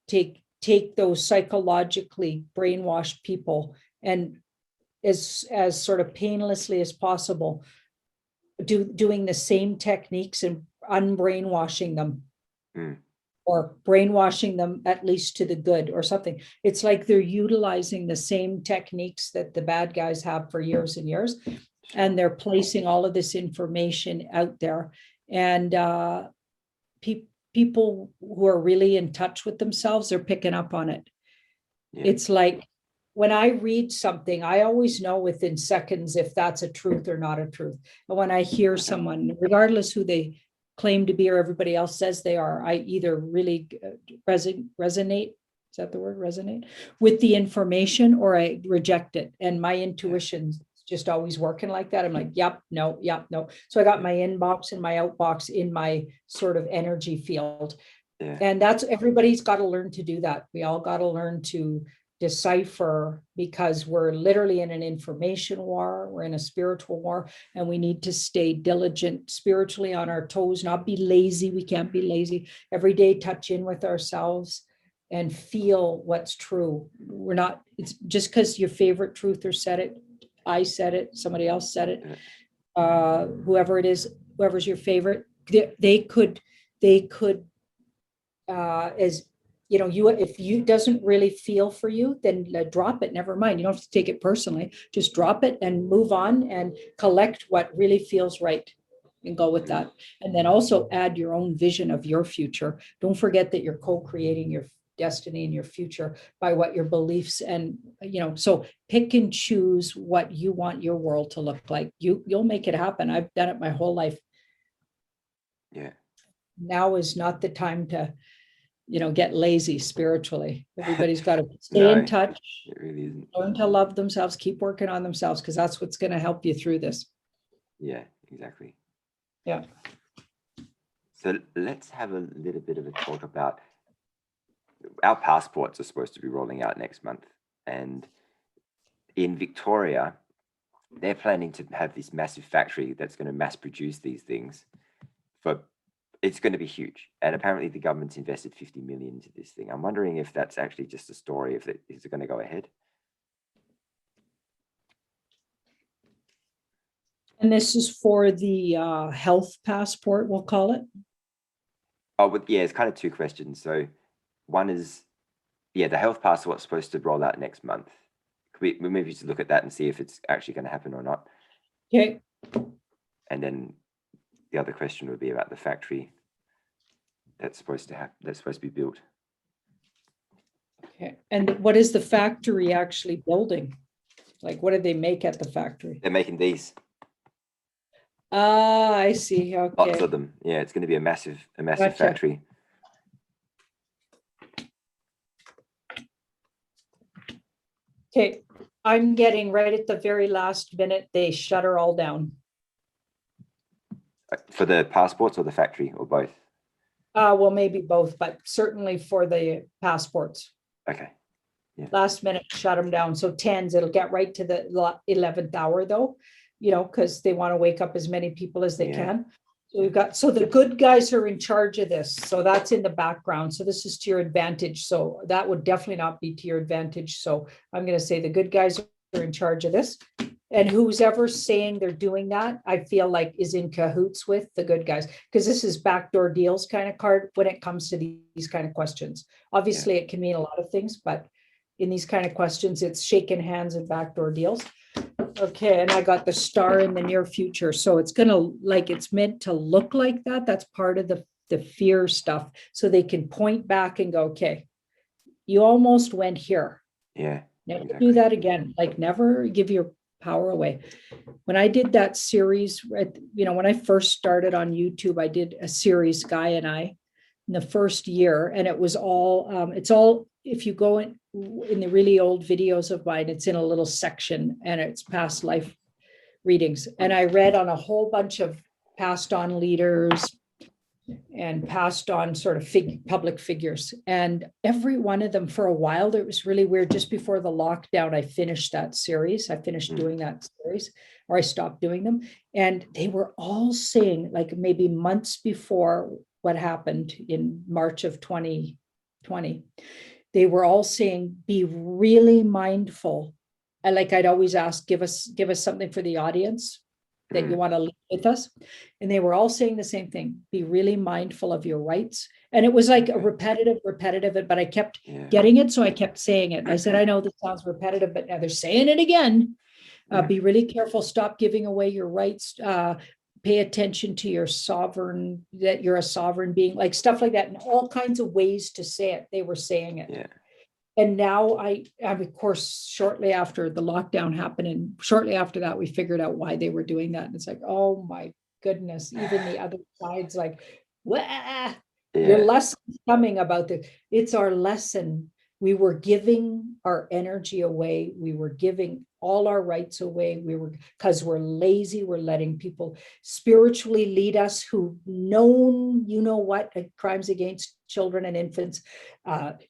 take those psychologically brainwashed people and as sort of painlessly as possible doing the same techniques and unbrainwashing them Mm, or brainwashing them at least to the good or something. It's like they're utilizing the same techniques that the bad guys have for years and years, sure. and they're placing all of this information out there. And people who are really in touch with themselves, they're picking up on it. Yeah. It's like when I read something, I always know within seconds if that's a truth or not a truth. And when I hear someone, regardless who they claim to be or everybody else says they are, I either really resonate, is that the word, resonate, with the information, or I reject it. And my intuition's just always working like that. I'm like, yep, no, yep, no. So I got my inbox and my outbox in my sort of energy field. Yeah. And that's, everybody's got to learn to do that. We all got to learn to decipher, because we're literally in an information war, we're in a spiritual war, and we need to stay diligent spiritually, on our toes, not be lazy. We can't be lazy. Every day touch in with ourselves and feel what's true. We're not, it's just because your favorite truther said it, I said it, somebody else said it, whoever it is, whoever's your favorite, they could as you, if you doesn't really feel for you, then drop it. Never mind. You don't have to take it personally. Just drop it and move on and collect what really feels right and go with that. And then also add your own vision of your future. Don't forget that you're co-creating your destiny and your future by what your beliefs and so pick and choose what you want your world to look like. You'll make it happen. I've done it my whole life. Yeah. Now is not the time to get lazy spiritually. Everybody's got to stay No, in touch, it really isn't. learn to love themselves, keep working on themselves, because that's what's going to help you through this. Yeah, exactly. Yeah. So let's have a little bit of a talk about our passports are supposed to be rolling out next month. And in Victoria, they're planning to have this massive factory that's going to mass produce these things. It's going to be huge. And apparently the government's invested 50 million into this thing. I'm wondering if that's actually just a story, if it is going to go ahead. And this is for the health passport, we'll call it. Oh, but yeah, it's kind of two questions. So one is, yeah, the health passport's supposed to roll out next month. We maybe just look at that and see if it's actually going to happen or not. Okay. And then the other question would be about the factory that's supposed to be built. Okay. And what is the factory actually building? Like, what do they make at the factory? They're making these. Ah, I see. Lots Okay. of them. Yeah, it's going to be a massive Gotcha. factory. Okay. I'm getting right at the very last minute, they shut her all down. For the passports or the factory or both? Well, maybe both, but certainly for the passports. Okay. Yeah. Last minute, shut them down. So tens, it'll get right to the 11th hour though, you know, because they want to wake up as many people as they can. So we've got, so the good guys are in charge of this. So that's in the background. So this is to your advantage. So that would definitely not be to your advantage. So I'm going to say the good guys are in charge of this. And who's ever saying they're doing that, I feel like is in cahoots with the good guys, because this is backdoor deals kind of card when it comes to these kind of questions. Obviously, it can mean a lot of things, but in these kind of questions, it's shaking hands and backdoor deals. Okay, and I got the star in the near future. So it's going to, like, it's meant to look like that. That's part of the fear stuff. So they can point back and go, okay, you almost went here. Yeah. Never do that again. Like, never give your power away. When I did that series, you know, when I first started on YouTube, I did a series, Guy and I, in the first year, and it was all, it's all, if you go in the really old videos of mine, it's in a little section and it's past life readings. And I read on a whole bunch of passed on leaders and passed on sort of public figures. And every one of them, for a while, it was really weird. Just before the lockdown, I finished that series. I finished doing that series, or I stopped doing them. And they were all saying, like maybe months before what happened in March of 2020, they were all saying, be really mindful. And like I'd always ask, give us something for the audience that you want to leave with us. And they were all saying the same thing, be really mindful of your rights. And it was like a repetitive, but I kept getting it. So I kept saying it. I said, I know this sounds repetitive, but now they're saying it again. Be really careful, stop giving away your rights. Pay attention to your sovereign, that you're a sovereign being, like stuff like that, and all kinds of ways to say it. They were saying it. Yeah. And now I, of course, shortly after the lockdown happened, and shortly after that, we figured out why they were doing that. And it's like, oh my goodness, even the other side's like, wah, your lesson's coming about this. It's our lesson. We were giving our energy away. We were giving all our rights away. Because we're lazy, we're letting people spiritually lead us who known, you know what, crimes against children and infants,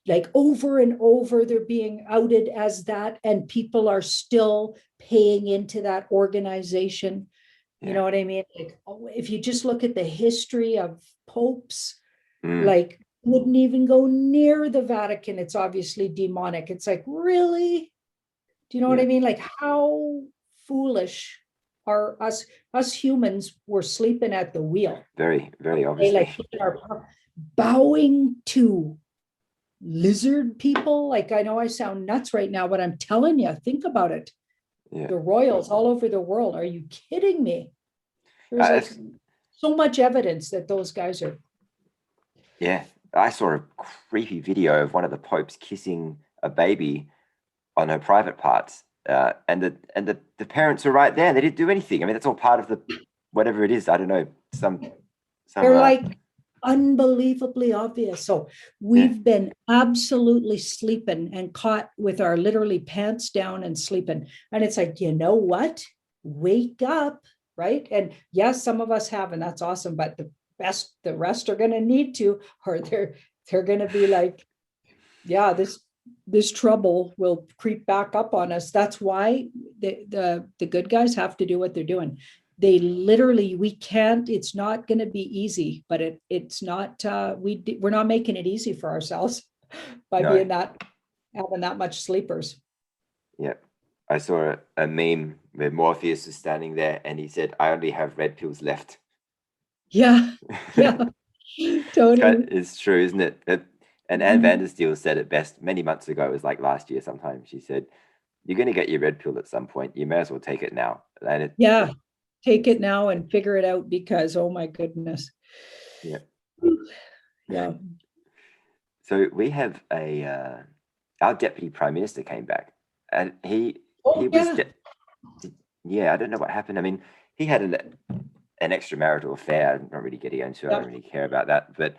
like over and over, they're being outed as that, and people are still paying into that organization. You know what I mean? Like, if you just look at the history of popes, like, wouldn't even go near the Vatican. It's obviously demonic. It's like, really? Do you know what I mean? Like, how foolish are us humans were sleeping at the wheel. Very, very obviously. Like, bowing to lizard people. Like, I know I sound nuts right now, but I'm telling you, think about it. The royals all over the world. Are you kidding me? There's like so much evidence that those guys are. Yeah. I saw a creepy video of one of the popes kissing a baby on her private parts, and the parents were right there. And they didn't do anything. I mean, that's all part of the whatever it is. I don't know. They're like unbelievably obvious. So we've been absolutely sleeping and caught with our literally pants down and sleeping. And it's like, you know what? Wake up, right? And yes, some of us have, and that's awesome. But the rest are going to need to, or they're going to be like, yeah, this trouble will creep back up on us. That's why the good guys have to do what they're doing. They literally, we can't, it's not going to be easy, but it's not, we're not making it easy for ourselves by having that much sleepers. Yeah. I saw a meme where Morpheus was standing there and he said, "I only have red pills left." Yeah. Yeah. Totally. It's true, isn't it? And Anne Vandersteel said it best many months ago. It was like last year sometime. She said, "You're going to get your red pill at some point. You may as well take it now." And Yeah. Take it now and figure it out because, oh my goodness. yeah. Yeah. So we have our deputy prime minister came back, and he was yeah. I don't know what happened. I mean, he had an extramarital affair. I'm not really getting into it. I don't really care about that. But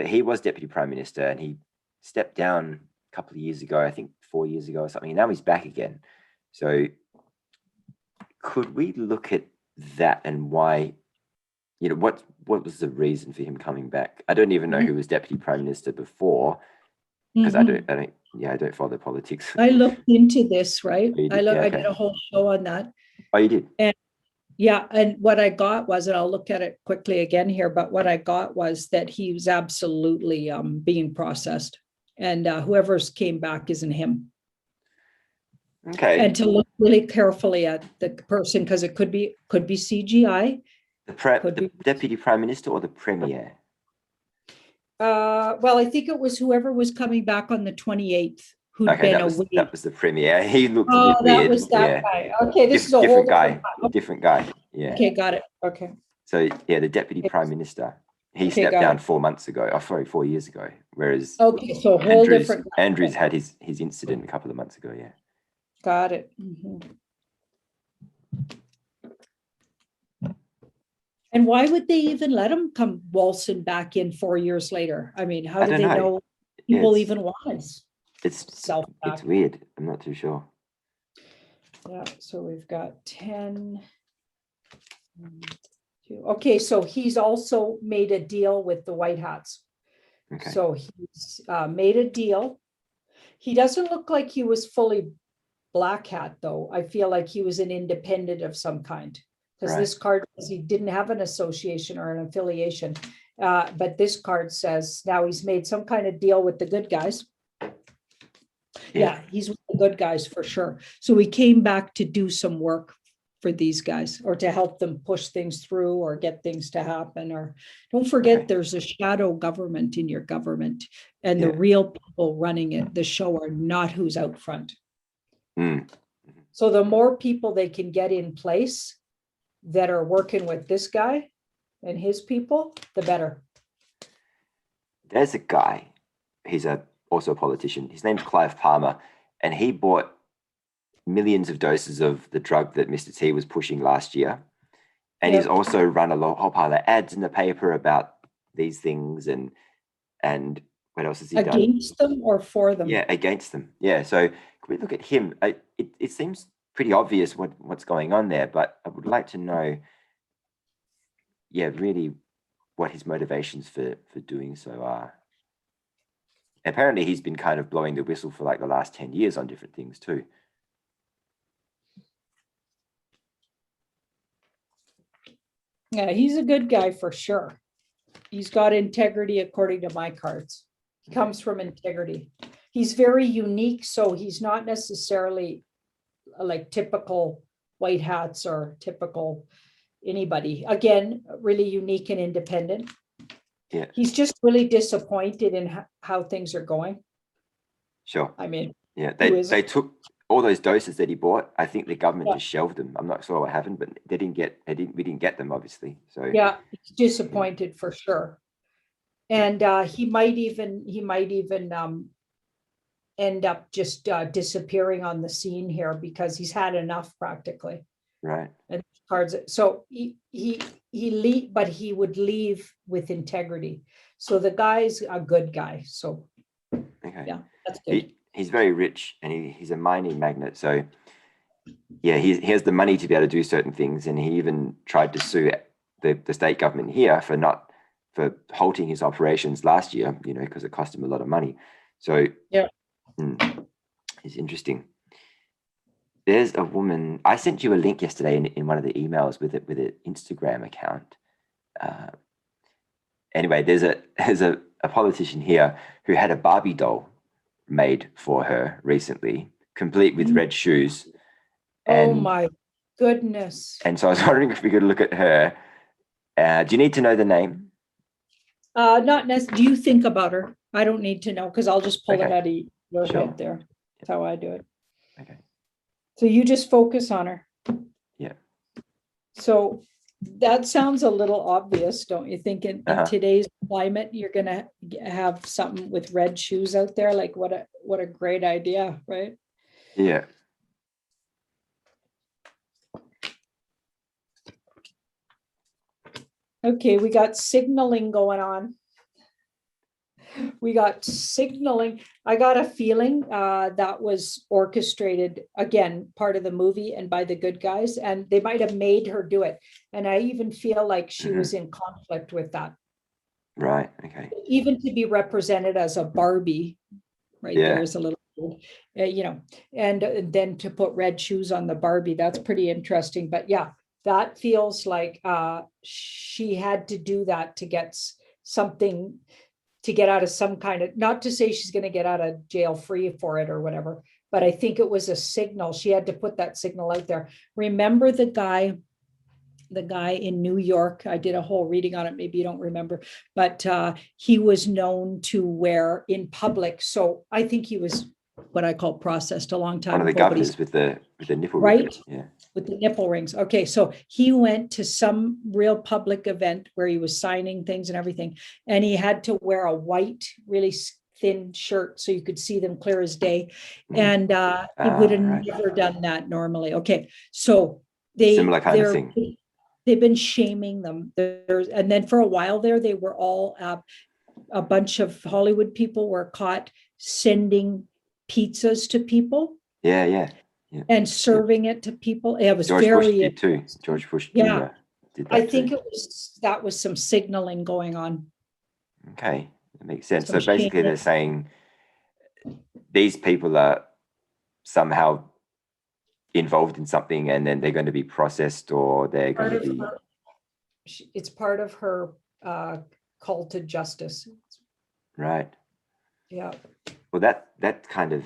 he was deputy prime minister, and he stepped down a couple of years ago. I think 4 years ago or something. And now he's back again. So could we look at that and why? You know, what was the reason for him coming back? I don't even know who was deputy prime minister before, because I don't follow politics. I looked into this, right? Oh, I did a whole show on that. Oh, you did? And yeah, and what I got was, and I'll look at it quickly again here, but what I got was that he was absolutely being processed, and whoever's came back isn't him. Okay. And to look really carefully at the person, because it could be CGI. The deputy prime minister or the premier? Well, I think it was whoever was coming back on the 28th who'd Okay, been that away. was the premier. He looked a bit weird. That was that guy. Okay, this is a different whole guy. Different guy. Yeah. Okay, got it. Okay. So yeah, the deputy prime minister. He stepped down 4 months ago. Oh, sorry, 4 years ago. Whereas so a whole different guy. Andrews had his incident a couple of months ago. Yeah. Got it. And why would they even let him come waltzing back in 4 years later? I mean, how do they know people even want us? It's weird. I'm not too sure. Yeah, so we've got 10. Okay, so he's also made a deal with the White Hats. Okay. So he's made a deal. He doesn't look like he was fully black hat, though. I feel like he was an independent of some kind, because this card says he didn't have an association or an affiliation. But this card says now he's made some kind of deal with the good guys. Yeah, he's with the good guys for sure. So we came back to do some work for these guys, or to help them push things through or get things to happen. Or don't forget, there's a shadow government in your government, and the real people running it, the show, are not who's out front. So the more people they can get in place that are working with this guy and his people, the better. There's a guy, he's also a politician. His name's Clive Palmer, and he bought millions of doses of the drug that Mr. T was pushing last year. And he's also run a whole pile of ads in the paper about these things. And what else has he done? Against them or for them? Yeah, against them. Yeah. So can we look at him? It seems pretty obvious what's going on there, but I would like to know, really what his motivations for doing so are. Apparently he's been kind of blowing the whistle for like the last 10 years on different things too. Yeah, he's a good guy for sure. He's got integrity according to my cards. He comes from integrity. He's very unique, so he's not necessarily like typical White Hats or typical anybody. Again, really unique and independent. Yeah. He's just really disappointed in how things are going. Sure. I mean, yeah, they took all those doses that he bought. I think the government just shelved them. I'm not sure what happened, but we didn't get them, obviously. So yeah, he's disappointed for sure. And he might even end up just disappearing on the scene here, because he's had enough practically. Right. And cards. So but he would leave with integrity. So the guy's a good guy. So yeah, that's good. He's very rich, and he's a mining magnate. So yeah, he has the money to be able to do certain things, and he even tried to sue the state government here for halting his operations last year, because it cost him a lot of money. So yeah, it's interesting. There's a woman, I sent you a link yesterday in one of the emails with an Instagram account. Anyway, there's a politician here who had a Barbie doll made for her recently, complete with red shoes. And oh my goodness. And so I was wondering if we could look at her. Do you need to know the name? Not necessarily. Do you think about her? I don't need to know because I'll just pull it Okay. out of your Sure. head there. That's how I do it. Okay. So you just focus on her. Yeah. So that sounds a little obvious, don't you think? In today's climate, you're gonna have something with red shoes out there. Like what a great idea, right? Yeah. Okay, we got signaling going on. We got signaling. I got a feeling that was orchestrated, again, part of the movie and by the good guys, and they might have made her do it. And I even feel like she was in conflict with that. Right. Okay. Even to be represented as a Barbie, right? Yeah. There's a little, you know, and then to put red shoes on the Barbie, that's pretty interesting. But yeah, that feels like she had to do that to get something, to get out of some kind of, not to say she's going to get out of jail free for it or whatever, but I think it was a signal. She had to put that signal out there. Remember the guy in New York? I did a whole reading on it. Maybe you don't remember, but he was known to wear in public. So I think he was what I call processed a long time One of the ago, but governors with the nipple right? rings. Yeah. With the nipple rings. Okay, so he went to some real public event where he was signing things and everything, and he had to wear a white, really thin shirt so you could see them clear as day. And he would have never done that normally. Okay, so similar kind of thing. They've been shaming them. And then for a while there, they were all a bunch of Hollywood people were caught sending pizzas to people. Yeah, yeah. Yeah. And serving it to people. It was George Bush did too. George Bush yeah, did that I think too. that was some signaling going on. Okay, that makes sense. So basically they're saying these people are somehow involved in something and then they're going to be processed, or they're going to be... It's part of her call to justice. Right. Yeah. Well, that kind of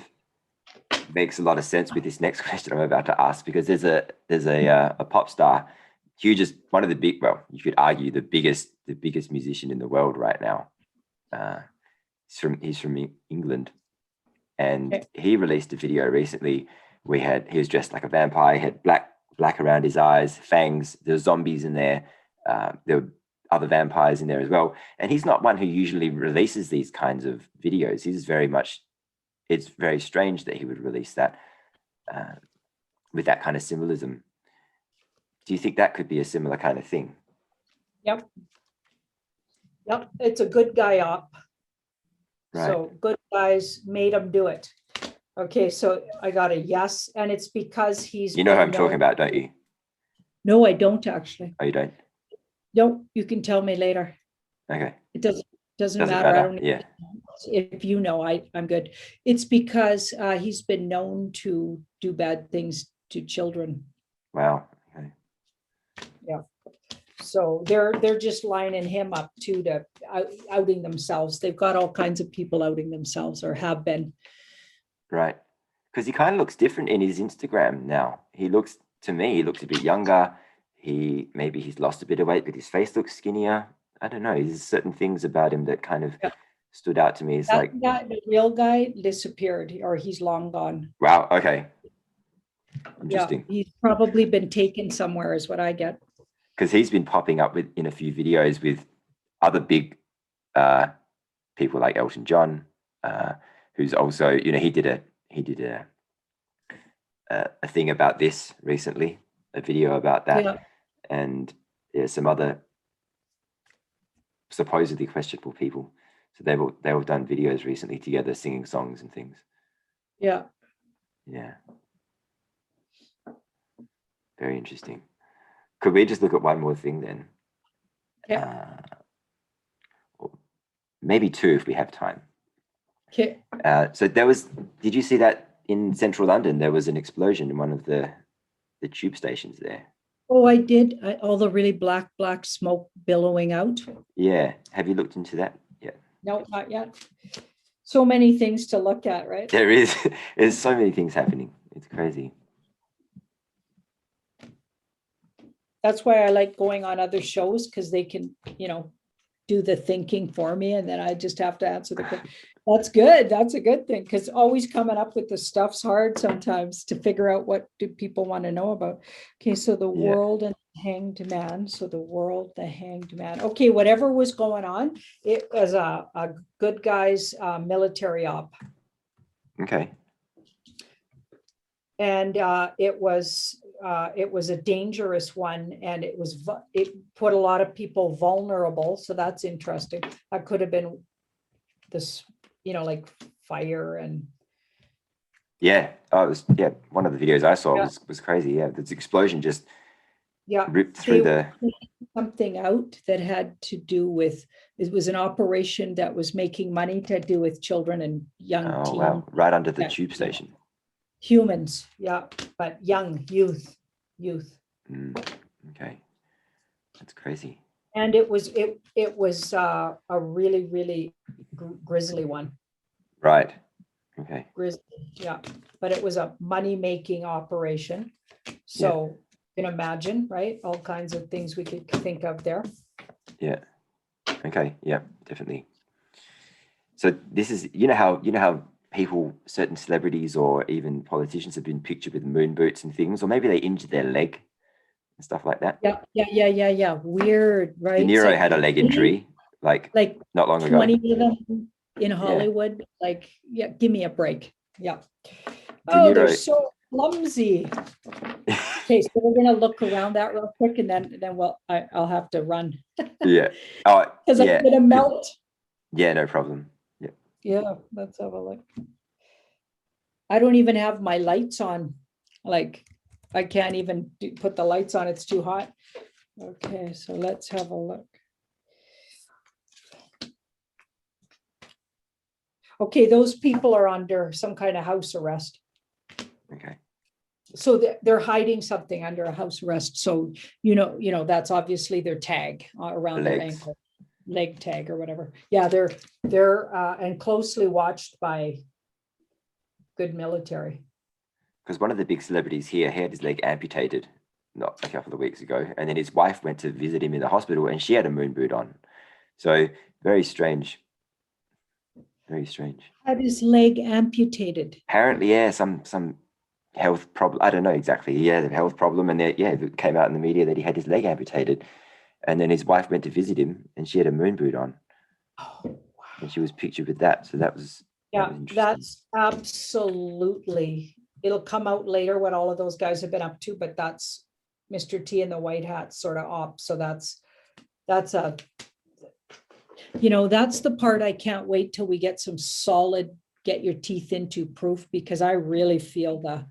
makes a lot of sense with this next question I'm about to ask, because there's a pop star, hugest, one of the big, well, you could argue the biggest musician in the world right now. He's from England, and he released a video recently where he was dressed like a vampire, he had black around his eyes, fangs, there were zombies in there, there were other vampires in there as well, and he's not one who usually releases these kinds of videos. He's very much, it's very strange that he would release that with that kind of symbolism. Do you think that could be a similar kind of thing? Yep. It's a good guy op. Right. So good guys made him do it. Okay, so I got a yes, and it's because he's... You know who I'm talking about, don't you? No, I don't actually. Oh, you don't? No, you can tell me later. Okay. It doesn't matter. I don't yeah. If you know, I'm good. It's because he's been known to do bad things to children. Wow. Okay. Yeah. So they're just lining him up too, to outing themselves. They've got all kinds of people outing themselves, or have been. Right. Because he kind of looks different in his Instagram now. To me, he looks a bit younger. Maybe he's lost a bit of weight, but his face looks skinnier. I don't know. There's certain things about him that kind of stood out to me. It's like the real guy disappeared, or he's long gone. Wow. Okay. Interesting. Yeah, he's probably been taken somewhere, is what I get. Because he's been popping up in a few videos with other big people like Elton John, who's also, he did a thing about this recently, a video about that, and there's some other supposedly questionable people. So they've all done videos recently together, singing songs and things. Yeah. Yeah. Very interesting. Could we just look at one more thing then? Yeah. Maybe two if we have time. Okay. So did you see that in central London, there was an explosion in one of the tube stations there? Oh, I did. All the really black smoke billowing out. Yeah. Have you looked into that yet? No, not yet. So many things to look at, right? There is. There's so many things happening. It's crazy. that's why I like going on other shows, because they can, do the thinking for me, and then I just have to answer the question. That's good. That's a good thing, because always coming up with the stuff's hard sometimes to figure out what do people want to know about. Okay, so the Yeah. world and the hanged man. So the world, the hanged man. Okay, whatever was going on, it was a good guy's military op. Okay. And it was a dangerous one, and it put a lot of people vulnerable. So that's interesting. That could have been this, like fire and. Yeah. Oh, it was, yeah. One of the videos I saw Yeah. was crazy. Yeah. This explosion just Yeah, ripped through they something out that had to do with, it was an operation that was making money to do with children and young oh, teens. wow. Right under the Yeah, tube station. Humans, yeah, but young youth. Okay. That's crazy. And it was a really, really grisly one. Right. Okay. Grisly, yeah. But it was a money-making operation. So you can imagine, right? All kinds of things we could think of there. Yeah. Okay. Yeah, definitely. So this is, how people, certain celebrities or even politicians have been pictured with moon boots and things, or maybe they injured their leg and stuff like that. Yeah. Weird, right? De Niro So had a leg injury, like not long ago. 20 of them in Hollywood. Like, yeah, give me a break. Yeah. De They're Niro. so clumsy. Okay, so we're gonna look around that real quick, and then I'll have to run. Yeah. Oh, Because yeah. I'm gonna melt. Yeah, no problem. Yeah. Yeah, let's have a look. I don't even have my lights on. Like, I can't even put the lights on. It's too hot. Okay, so let's have a look. Okay, those people are under some kind of house arrest. Okay. So they're hiding something under a house arrest. So, that's obviously their tag around their ankle, leg tag or whatever. Yeah, they're and closely watched by good military. Because one of the big celebrities here had his leg amputated not a couple of weeks ago, and then his wife went to visit him in the hospital, and she had a moon boot on. So very strange. Very strange. Had his leg amputated. Apparently, yeah, some health problem. I don't know exactly. Yeah, the health problem, and it came out in the media that he had his leg amputated, and then his wife went to visit him, and she had a moon boot on. Oh, wow. And she was pictured with that. So that was that's absolutely. It'll come out later what all of those guys have been up to, but that's Mr. T in the white hat sort of op. So that's that's the part I can't wait till we get some solid get your teeth into proof, because I really feel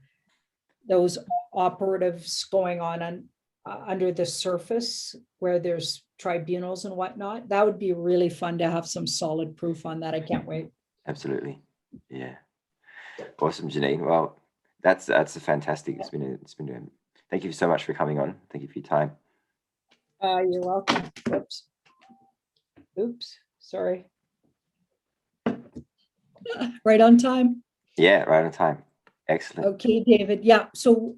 those operatives going on under the surface where there's tribunals and whatnot. That would be really fun to have some solid proof on that. I can't wait. Absolutely. Yeah. Awesome, Janine. Well, that's a fantastic. It's been thank you so much for coming on. Thank you for your time. You're welcome. Oops. Sorry. Right on time. Yeah, right on time. Excellent. Okay, David. Yeah. So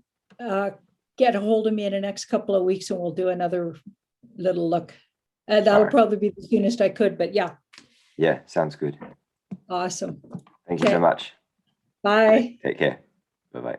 get a hold of me in the next couple of weeks, and we'll do another little look. That'll probably be the soonest I could, but yeah. Yeah, sounds good. Awesome. Thank you so much. Bye. Take care. Bye-bye.